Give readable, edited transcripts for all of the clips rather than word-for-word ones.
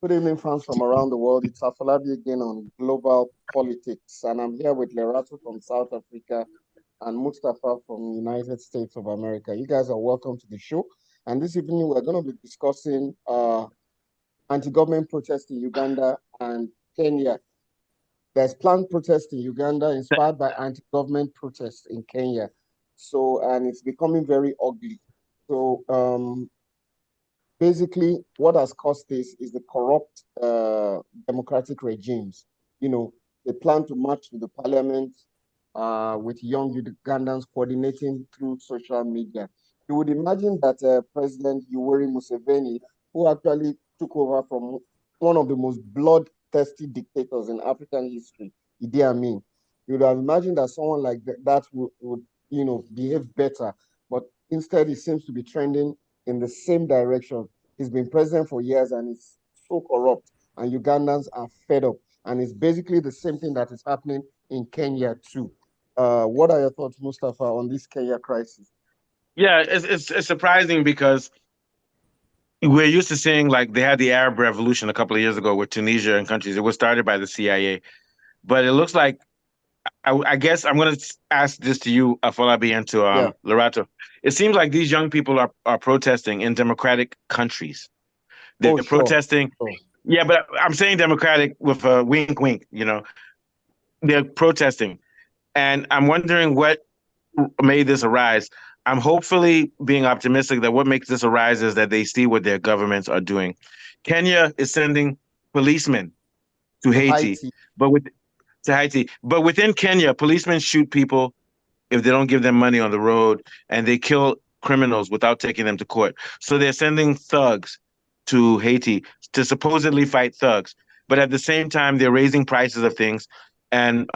Good evening, fans from around the world. It's Afolabi again on Global Politics, and I'm here with Lerato from South Africa and Mustafa from the United States of America. You guys are welcome to the show. And this evening, we're going to be discussing anti-government protests in Uganda and Kenya. There's planned protest in Uganda inspired by anti-government protests in Kenya. So, and it's becoming very ugly. So, basically, what has caused this is the corrupt democratic regimes. You know, they plan to march to the parliament with young Ugandans coordinating through social media. You would imagine that President Yoweri Museveni, who actually took over from one of the most bloodthirsty dictators in African history, Idi Amin, you would have imagined that someone like that would, behave better. But instead, it seems to be trending in the same direction. He's been president for years and it's so corrupt, and Ugandans are fed up. And it's basically the same thing that is happening in Kenya too. What are your thoughts, Mustafa, on this Kenya crisis? Yeah, it's surprising because we're used to seeing like they had the Arab Revolution a couple of years ago with Tunisia and countries. It was started by the CIA, but it looks like I guess I'm going to ask this to you, Afolabi, and to Yeah, Lorato. It seems like these young people are protesting in democratic countries. They're oh, sure. protesting. Sure. Yeah, but I'm saying democratic with a wink, wink. They're protesting, and I'm wondering what made this arise. I'm hopefully being optimistic that what makes this arise is that they see what their governments are doing. Kenya is sending policemen to To Haiti, Haiti. but with to Haiti, but within Kenya, policemen shoot people if they don't give them money on the road, and they kill criminals without taking them to court. So they're sending thugs to Haiti to supposedly fight thugs, but at the same time they're raising prices of things, and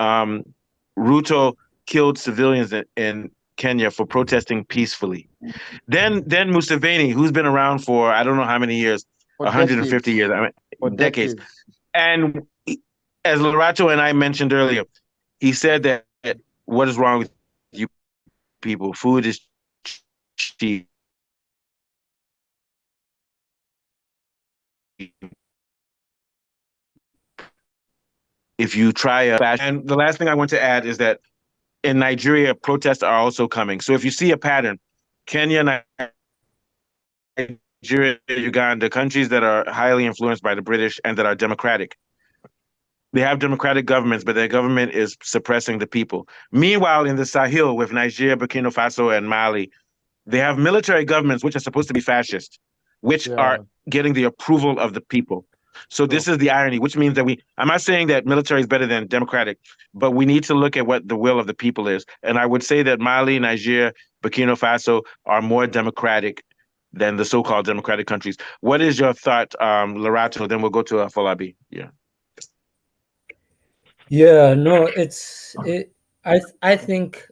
Ruto killed civilians in Kenya for protesting peacefully. Then Museveni, who's been around for I don't know how many years, For 150 decades. years, I For mean decades. decades. And as Lorato and I mentioned earlier, he said that what is wrong with you people? Food is cheap. If you try a fashion, and the last thing I want to add is that in Nigeria, protests are also coming. So if you see a pattern, Kenya, Nigeria, Uganda, countries that are highly influenced by the British and that are democratic, they have democratic governments, but their government is suppressing the people. Meanwhile, in the Sahel with Nigeria, Burkina Faso, and Mali, they have military governments which are supposed to be fascist, which are Yeah, getting the approval of the people. So this is sure. the irony, which means that I'm not saying that military is better than democratic, but we need to look at what the will of the people is. And I would say that Mali, Nigeria, Burkina Faso are more democratic than the so-called democratic countries. What is your thought, Lorato? Then we'll go to Falabi. Yeah. Yeah, no, I think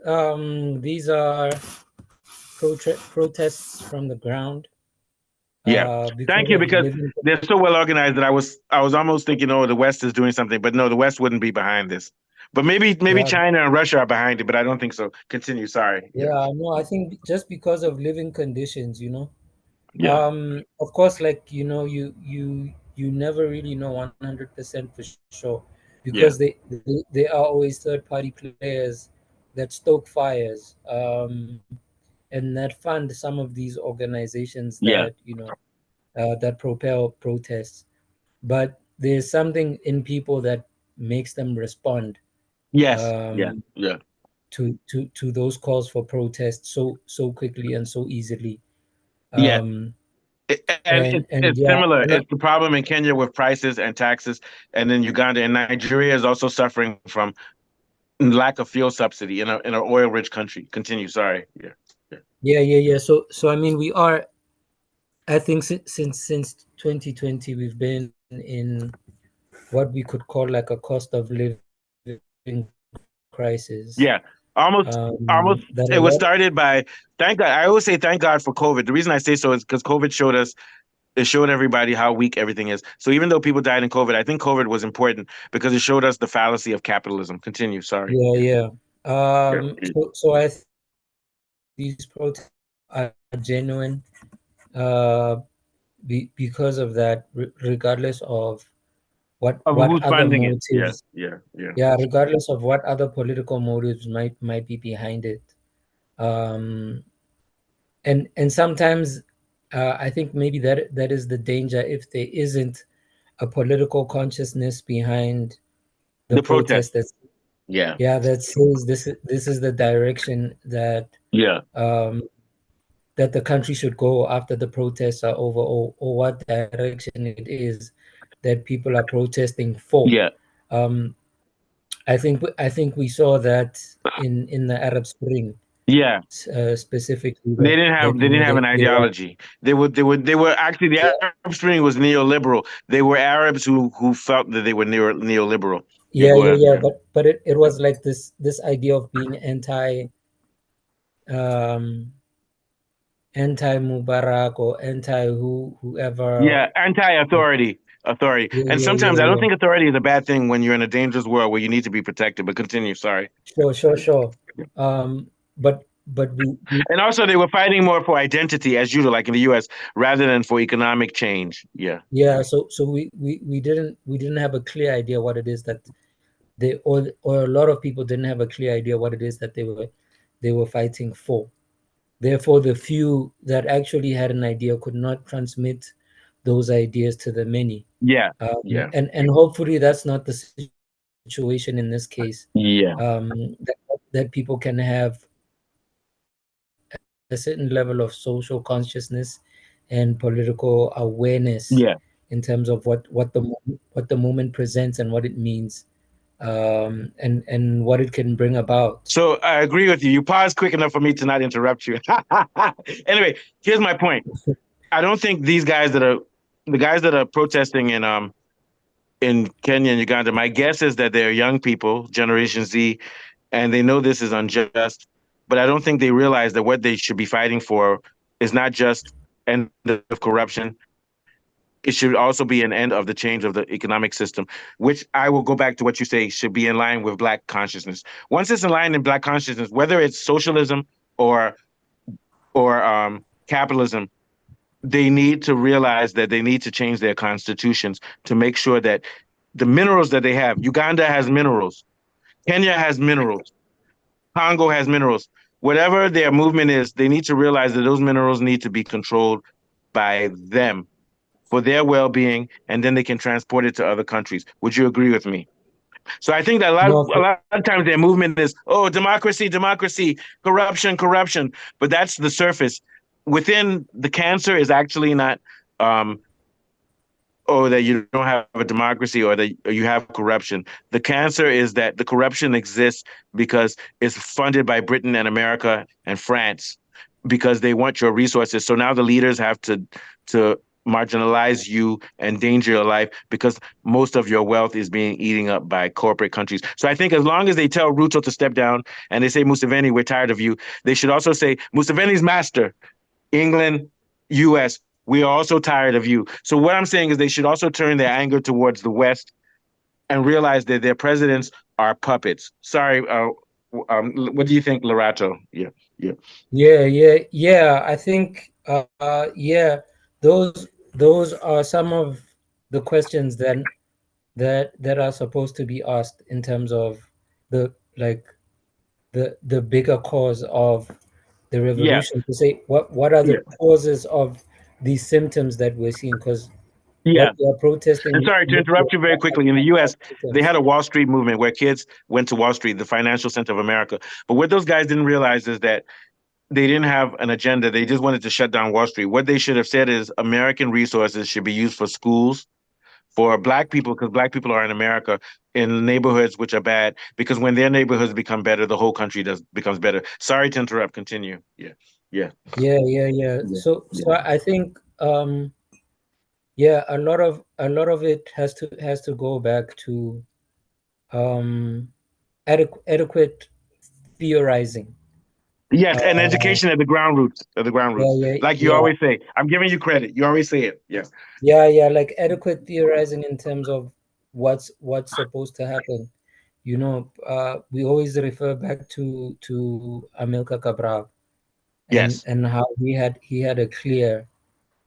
these are protests from the ground Yeah. because Thank you, of because living. they're so well organized that I was almost thinking, oh, the West is doing something, but no, the West wouldn't be behind this. But maybe Yeah, China and Russia are behind it, but I don't think so. Continue. Sorry. Yeah. yeah, no, I think just because of living conditions, Yeah. Of course, like you never really know 100% for sure because Yeah. they are always third-party players that stoke fires and that fund some of these organizations Yeah. that propel protests. But there's something in people that makes them respond Yes. Yeah. um, Yeah. to those calls for protest so quickly and so easily. Yeah. Um, And and it's yeah, similar. and It's the problem in Kenya with prices and taxes, and then Uganda and Nigeria is also suffering from lack of fuel subsidy in an oil rich country. Continue. Sorry. Yeah. Yeah. yeah. So I mean, we are. I think since 2020, we've been in what we could call like a cost of living crisis. Yeah. Almost, That a lot. almost. It was started by. Thank God. I always say thank God for COVID. The reason I say so is because COVID showed us. It showed everybody how weak everything is. So even though people died in COVID, I think COVID was important because it showed us the fallacy of capitalism. Continue. Sorry. Yeah, Yeah. yeah. Yeah. So I think these protests are genuine. Uh, because of that, regardless of Of what who's other funding it. Yeah, motives, yeah, yeah. yeah, regardless of what other political motives might be behind it, um, and sometimes I think maybe that is the danger if there isn't a political consciousness behind the The protest. protest. That's Yeah, yeah, that says this is the direction that yeah, um, that the country should go after the protests are over, or what direction it is that people are protesting for. yeah, Um, I think we saw that in the Arab Spring, yeah. specifically They that didn't have that they didn't have an they were, ideology. They were actually the yeah, Arab Spring was neoliberal. They were Arabs who felt that they were neoliberal. Yeah, yeah, go yeah, ahead. yeah. Yeah. But it was like this idea of being um anti Mubarak or anti whoever. Yeah, authority. Yeah, And yeah, sometimes yeah, I don't yeah. think authority is a bad thing when you're in a dangerous world where you need to be protected. But continue, sorry. Sure, sure, sure. But we And also they were fighting more for identity as usual, like in the US, rather than for economic change. Yeah. yeah. So we didn't have a clear idea what it is that they, or a lot of people didn't have a clear idea what it is that they were fighting for. Therefore, the few that actually had an idea could not transmit those ideas to the many. Yeah. Yeah. And hopefully that's not the situation in this case. Yeah. That people can have a certain level of social consciousness and political awareness in terms of Yeah. what the moment presents and what it means, and what it can bring about. So I agree with you. You paused quick enough for me to not interrupt you. Anyway, here's my point. I don't think these guys that are the guys that are protesting in Kenya and Uganda, my guess is that they're young people, Generation Z, and they know this is unjust. But I don't think they realize that what they should be fighting for is not just end of corruption. It should also be an end of the change of the economic system, which I will go back to what you say should be in line with Black consciousness. Once it's in line in Black consciousness, whether it's socialism or capitalism, they need to realize that they need to change their constitutions to make sure that the minerals that they have, Uganda has minerals, Kenya has minerals, Congo has minerals. Whatever their movement is, they need to realize that those minerals need to be controlled by them for their well-being, and then they can transport it to other countries. Would you agree with me? So I think that No, a lot of times their movement is, oh, democracy, democracy, corruption, corruption. But that's the surface. Within the cancer is actually not um, or that you don't have a democracy or that you have corruption. The cancer is that the corruption exists because it's funded by Britain and America and France because they want your resources. So now the leaders have to marginalize you, endanger your life because most of your wealth is being eaten up by corporate countries. So I think as long as they tell Ruto to step down and they say, Museveni, we're tired of you, they should also say, Museveni's master, England, US, we are also tired of you. So what I'm saying is they should also turn their anger towards the West and realize that their presidents are puppets. Sorry, what do you think, Lorato? Yeah, yeah, yeah. I think yeah, those are some of the questions that are supposed to be asked in terms of the like the bigger cause of the yeah, revolution, to say what are the yeah, causes of these symptoms that we're seeing, because what yeah. we are And protesting sorry to interrupt you very quickly. In the are US, they symptoms. had a Wall Street movement where kids went to Wall Street, the financial center of America. But what those guys didn't realize is that they didn't have an agenda. They just wanted to shut down Wall Street. What they should have said is American resources should be used for schools, for Black people, because Black people are in America in neighborhoods which are bad. Because when their neighborhoods become better, the whole country does becomes better. Sorry to interrupt. Continue. Yeah, yeah, Yeah. yeah, So yeah. I think yeah, a lot of it has to go back to um adequate theorizing. Yes, and uh education at the ground roots. At the ground yeah roots, yeah like you yeah always say. I'm giving you credit. You always say it. Yeah. yeah, like adequate theorizing in terms of what's supposed to happen. We always refer back to Amilcar Cabral, and Yes. how he had a clear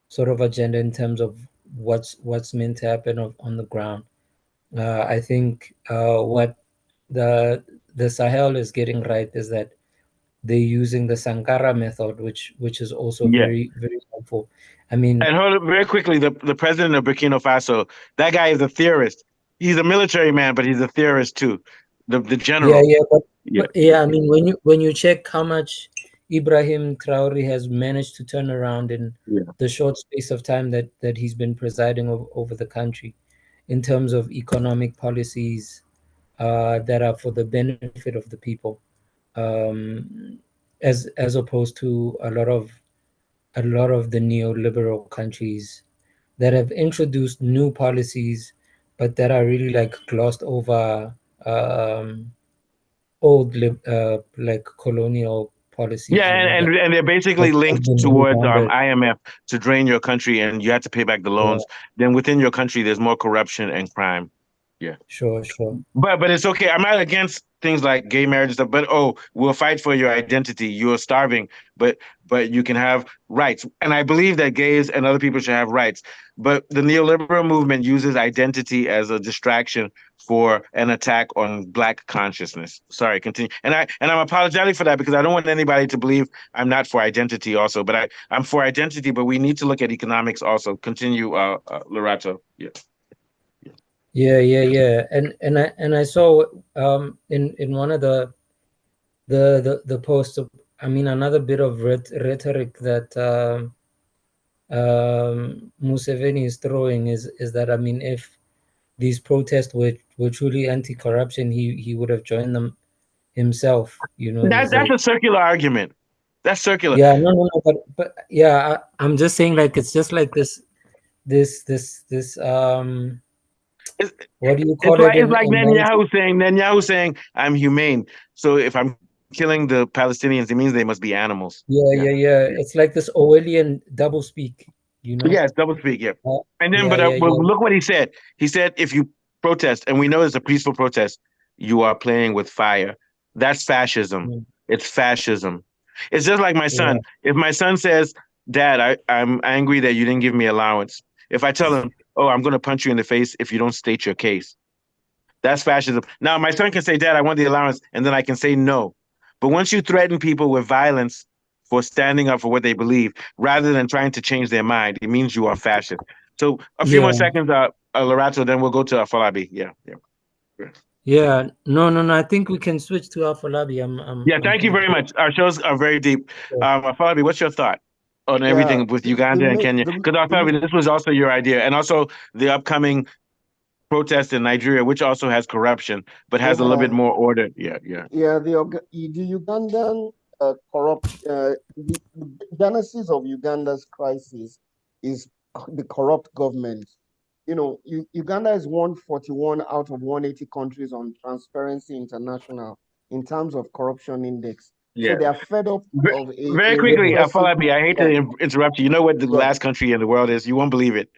sort of agenda in terms of what's meant to happen on the ground. I think what the Sahel is getting right is that they're using the Sankara method, which is also Yeah. very, very helpful. I mean, And hold on, very quickly, the president of Burkina Faso, that guy is a theorist. He's a military man, but he's a theorist too. The yeah, general. yeah, Yeah. but yeah, I mean, when you check how much Ibrahim Traore has managed to turn around in Yeah. the short space of time that he's been presiding over the country, in terms of economic policies that are for the benefit of the people, as opposed to a lot of the neoliberal countries that have introduced new policies, but that are really like glossed over um, like colonial Yeah, policies, you know, and they're that basically have linked been towards rebounded. IMF to drain your country, and you have to pay back the Yeah, loans. Then within your country, there's more corruption and crime. Yeah. sure, sure. But it's okay. I'm not against things like gay marriage and stuff. But oh, we'll fight for your identity. You're starving, but you can have rights. And I believe that gays and other people should have rights. But the neoliberal movement uses identity as a distraction for an attack on Black consciousness. Sorry, continue. And I'm apologetic for that because I don't want anybody to believe I'm not for identity also. But I'm for identity. But we need to look at economics also. Continue, Lorato. Yeah. Yeah, yeah, yeah. And I saw in one of the posts. I mean, another bit of rhetoric that Museveni is throwing is that, I mean, if these protests were truly anti-corruption, he would have joined them himself. You know, That there's that's a a circular argument. That's circular. yeah, no, no, no, but yeah, I'm just saying, like, it's just like this It's, what do you it's call it like it's like in 90? Netanyahu saying I'm humane. So if I'm killing the Palestinians, it means they must be animals. Yeah, Yeah, yeah, yeah. yeah, It's like this Orwellian double speak, you know? yeah. It's double speak. Yeah, and then Yeah, but yeah, well, yeah, look what he said. He said if you protest, and we know it's a peaceful protest, you are playing with fire. That's fascism. mm, It's fascism. It's just like my son. yeah, If my son says, "Dad, I'm angry that you didn't give me allowance," if I tell him, "Oh, I'm going to punch you in the face if you don't state your case," that's fascism. Now, my son can say, Dad, I want the allowance, and then I can say no. But once you threaten people with violence for standing up for what they believe, rather than trying to change their mind, it means you are fascist. So a few more yeah, seconds, Lorato, then we'll go to Falabi. Yeah, yeah. yeah. No, no, no. I think we can switch to Afolabi. Yeah, I'm thank you pretty very clear. much. Our shows are very deep. Falabi, what's your thought on Yeah, everything with the Uganda and main, Kenya? Because Falabi, this was also your idea, and also the upcoming protest in Nigeria, which also has corruption, but has a little bit yeah, more order. Yeah, yeah. yeah, the Ugandan corrupt the genesis of Uganda's crisis is the corrupt government. You know, Uganda is 141 out of 180 countries on Transparency International in terms of corruption index. So Yeah. they are fed up of Very a quickly, repressive. Falabi, I hate to Yeah, interrupt you. You know what the yeah. last country in the world is? You won't believe it.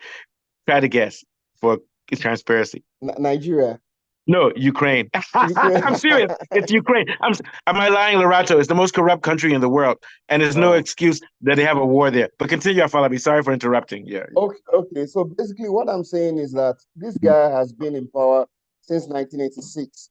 Try to guess for transparency. Nigeria, No, Ukraine. Ukraine. I'm serious. It's Ukraine. Am I lying, Lorato? It's the most corrupt country in the world, and there's no Wow. excuse that they have a war there. But continue, Falabi. Sorry for interrupting. Yeah. Okay, okay. So basically, what I'm saying is that this guy has been in power since 1986,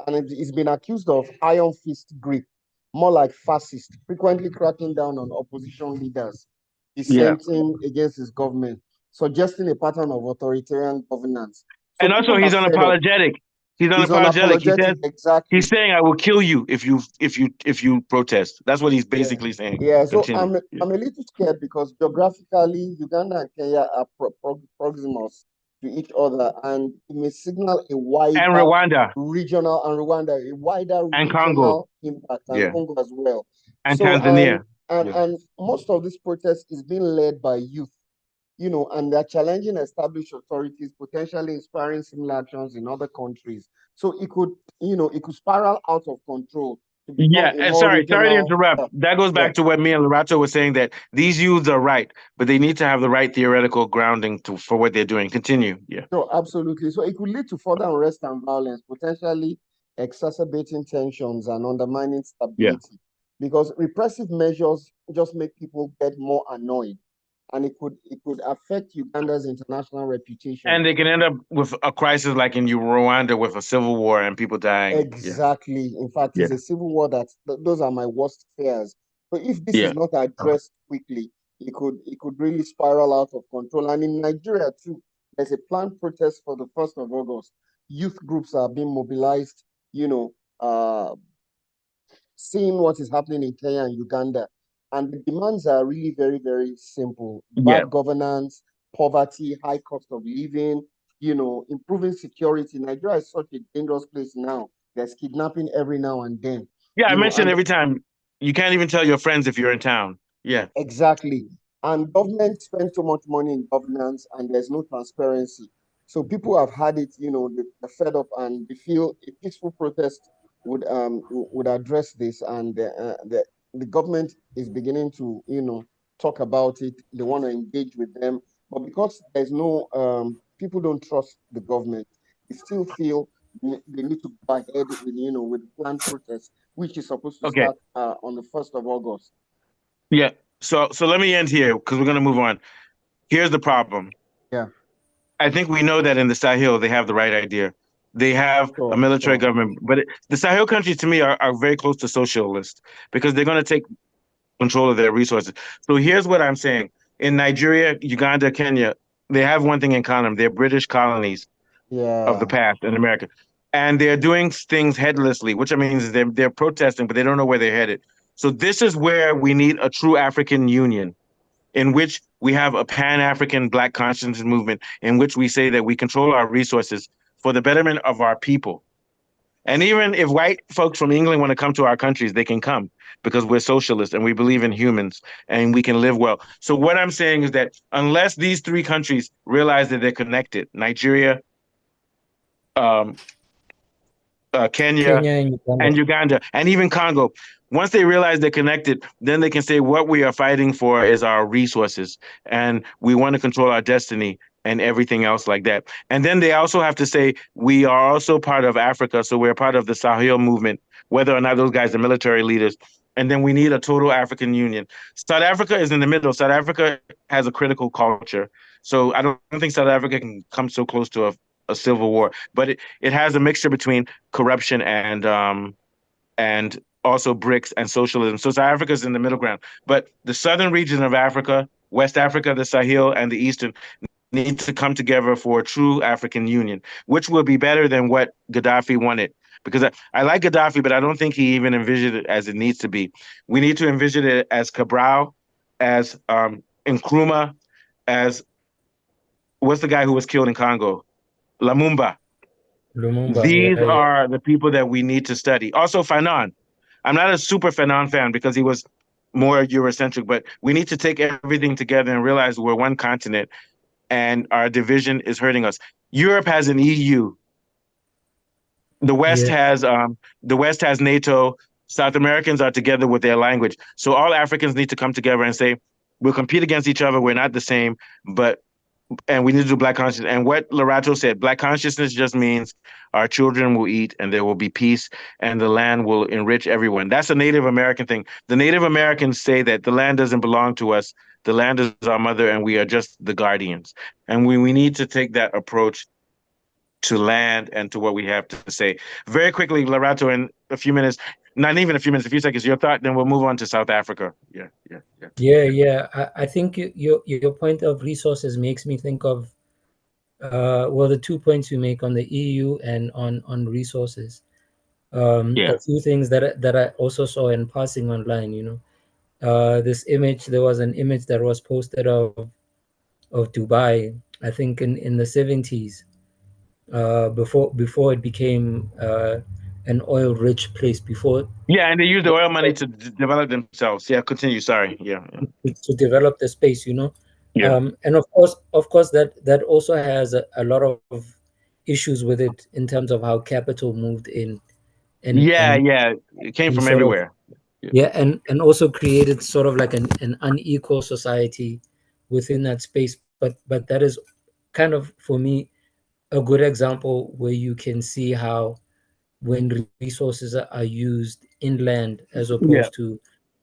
and he's been accused of iron fist grip, more like fascist, frequently cracking down on opposition leaders, Yeah. dissenting against his government, suggesting a pattern of authoritarian governance. So And also, people are he's fed up. unapologetic. He's He's unapologetic. unapologetic, He's exactly. saying, "I will kill you if you protest." That's what he's Yeah, basically saying. yeah. So Continue. Yeah. I'm a little scared because geographically, Uganda and Kenya are proximous to each other, and it may signal a And wider Rwanda regional and Rwanda, a wider and Congo. regional impact, and Yeah. Congo as well. And So Tanzania. Yeah. and most of this protest is being led by youth, you know, and they're challenging established authorities, potentially inspiring similar actions in other countries. So it could, you know, it could spiral out of control to become Yeah, a and more sorry to regional. interrupt. That goes Yeah. back to what me and Lorato were saying that these youths are right, but they need to have the right theoretical grounding for what they're doing. Continue. Yeah. So absolutely. So it could lead to further unrest and violence, potentially exacerbating tensions and undermining Yeah. stability. Because repressive measures just make people get more annoyed. and it could affect Uganda's international reputation. And they can end up with a crisis like in Rwanda with a civil war and people dying. Yeah. Exactly. In fact, Yeah. it's a civil war those are my worst fears. So if this Yeah. is not addressed quickly, it could really spiral out of control. And in Nigeria too, there's a planned protest for the 1st of August. Youth groups are being mobilized, you know, seeing what is happening in Kenya and Uganda. And the demands are really very, very simple. Yeah. Bad governance, poverty, high cost of living, improving security. Nigeria is such a dangerous place now. There's kidnapping every now and then, Yeah, I mentioned and every time you can't even tell your friends if you're in town. Yeah. exactly. And government spend too much money in governance and there's no transparency. So people have had it, they're fed up and they feel a peaceful protest would address this. And the government is beginning to, talk about it. They want to engage with them. But because there's no, people don't trust the government, they still feel they need to go ahead with the planned protest, which is supposed to Okay. start on the 1st of August. Yeah. So let me end here because we're gonna move on. Here's the problem. Yeah. I think we know that in the Sahel they have the right idea. They have a Sure, military sure. government, but the Sahel countries to me are very close to socialist because they're going to take control of their resources. So here's what I'm saying. In Nigeria, Uganda, Kenya, they have one thing in common. They're British colonies of the Yeah, past in America. And they're doing things headlessly, which means is they're protesting, but they don't know where they're headed. So this is where we need a true African union in which we have a pan-African Black consciousness movement in which we say that we control our resources for the betterment of our people. And even if white folks from England want to come to our countries, they can come because we're socialists and we believe in humans and we can live well. So what I'm saying is that unless these three countries realize that they're connected, Nigeria, um, Kenya, Kenya and and Uganda. Uganda, and even Congo. Once they realize they're connected, then they can say what we are fighting for is our resources, and we want to control our destiny and everything else like that. And then they also have to say we are also part of Africa, so we're part of the Sahel movement, whether or not those guys are military leaders. And then we need a total African Union. South Africa is in the middle. South Africa has a critical culture, so I don't think South Africa can come so close to a civil war, but it has a mixture between corruption and also BRICS and socialism. So South Africa is in the middle ground. But the southern region of Africa, West Africa, the Sahel, and the Eastern need to come together for a true African Union, which will be better than what Gaddafi wanted. Because I like Gaddafi, but I don't think he even envisioned it as it needs to be. We need to envision it as Cabral, as Nkrumah, as what's the guy who was killed in Congo? Lumumba. Lumumba, These yeah, yeah. are the people that we need to study. Also, Fanon. I'm not a super Fanon fan because he was more Eurocentric, but we need to take everything together and realize we're one continent and our division is hurting us. Europe has an EU. Yeah, The West has NATO. South Americans are together with their language. So all Africans need to come together and say, we'll compete against each other. We're not the same, but and we need to do black consciousness. And what Lorato said, black consciousness just means our children will eat and there will be peace and the land will enrich everyone. That's a Native American thing. The Native Americans say that the land doesn't belong to us. The land is our mother and we are just the guardians. And we need to take that approach to land and to what we have to say. Very quickly, Lorato, in a few minutes, not even a few minutes, a few seconds, your thought, then we'll move on to South Africa. Yeah, yeah, yeah. yeah, yeah. I think your point of resources makes me think of well, the 2 points you make on the EU and on resources. Yeah. A few things that I also saw in passing online. This image. There was an image that was posted of Dubai. I think in the 70s. Before it became an oil-rich place. Before Yeah, and they use the oil money to develop themselves. Yeah, continue. Sorry. Yeah, yeah. to develop the space. Yeah. And of course, that also has a lot of issues with it in terms of how capital moved in and Yeah, and yeah. It came and from sort of, everywhere. Yeah. yeah, and also created sort of like an unequal society within that space. But that is kind of, for me, a good example where you can see how when resources are used inland as Yeah. opposed to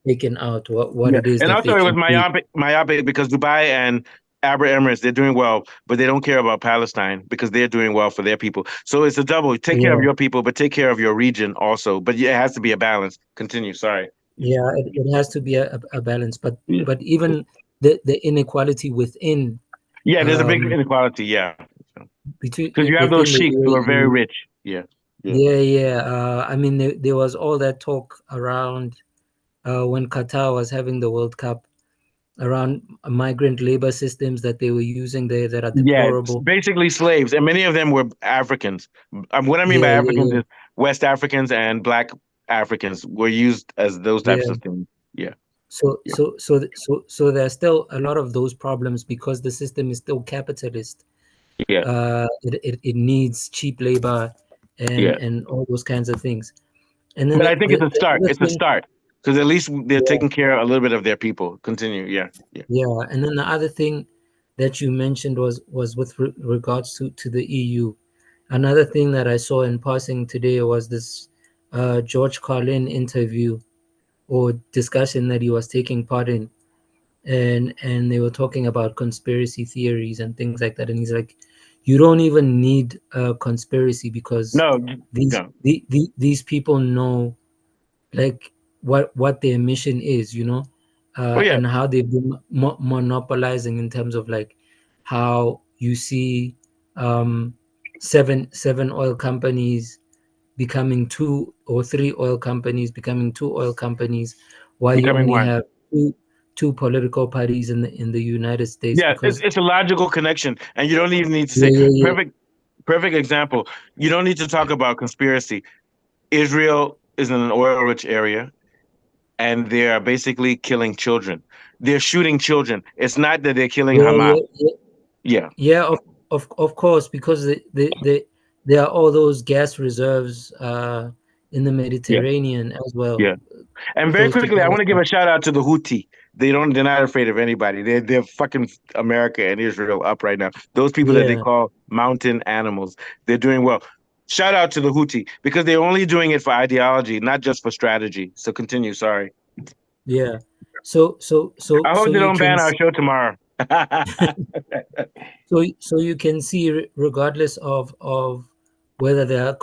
taken out, what Yeah, it is and that also they it was can do. myopic because Dubai and Arab Emirates, they're doing well, but they don't care about Palestine because they're doing well for their people. So it's a double. Take care of Yeah, your people, but take care of your region also. But yeah, it has to be a balance. Continue. Sorry. yeah, it has to be a balance, Yeah. but even the inequality within Yeah, there's a big um inequality. Yeah, between because you have those within the sheiks who are very UAE. rich. Yeah, yeah, Yeah, yeah. I mean, there was all that talk around when Qatar was having the World Cup around migrant labor systems that they were using there that are yeah. It's deplorable. basically slaves, and many of them were Africans. What I mean by Yeah, yeah, Africans yeah, is West Africans and Black Africans were used as those types yeah. of things. Yeah, So, yeah, there are still a lot of those problems because the system is still capitalist. yeah, It needs cheap labor yeah. and all those kinds of things. And then But I think it's a the start. other It's a thing, start because at least they're yeah, taking care a little bit of their people. Continue. Yeah, yeah, yeah. And then the other thing that you mentioned was with regards to the EU. Another thing that I saw in passing today was this George Carlin interview or discussion that he was taking part in, and they were talking about conspiracy theories and things like that. And he's like, you don't even need a conspiracy because no, these no. these people know like what their mission is, Oh yeah, and how they've been monopolizing in terms of like how you see um, seven oil companies becoming two, or three oil companies becoming two oil companies, while you becoming only one. have two political parties in the United States. Yeah, Because it's a logical connection, and you don't even need to yeah, say yeah, yeah, perfect example. You don't need to talk about conspiracy. Israel is in an oil-rich area, and they are basically killing children. They're shooting children. It's not that they're killing yeah, Hamas. yeah, yeah, Yeah, yeah, of course, because there are all those gas reserves in the yeah, Mediterranean as well, yeah. And very close to quickly, I want to give Palestine. a shout out to the Houthi. They're not afraid of anybody. They're fucking America and Israel up right now. Those people that they Yeah, call mountain animals, they're doing well. Shout out to the Houthi because they're only doing it for ideology, not just for strategy. So continue. Sorry. yeah. So I hope they you don't can ban our show tomorrow. so you can see, regardless of whether there are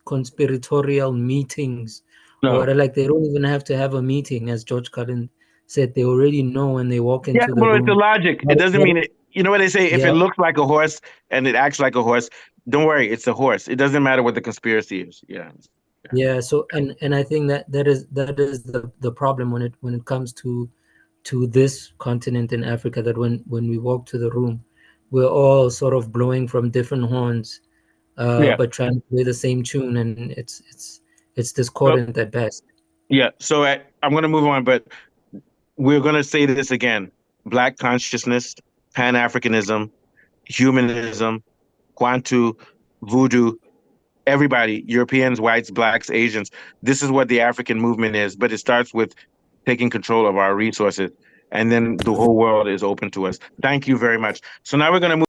conspiratorial meetings, or No. like they don't even have to have a meeting, as George Carlin said. They already know when they walk Yeah, into the well, it's the room. logic. It doesn't mean it. You know what they say? If it Yeah, looks like a horse and it acts like a horse, don't worry, it's a horse. It doesn't matter what the conspiracy is. Yeah. yeah. So and I think that is the problem when it comes to this continent in Africa, that when we walk to the room, we're all sort of blowing from different horns, Yeah. but trying to play the same tune, and it's So discordant at best. yeah. So I'm going to move on, but we're going to say this again: Black consciousness, Pan Africanism, humanism, Kwantu, Voodoo. Everybody, Europeans, whites, blacks, Asians. This is what the African movement is, but it starts with taking control of our resources, and then the whole world is open to us. Thank you very much. So now we're going to move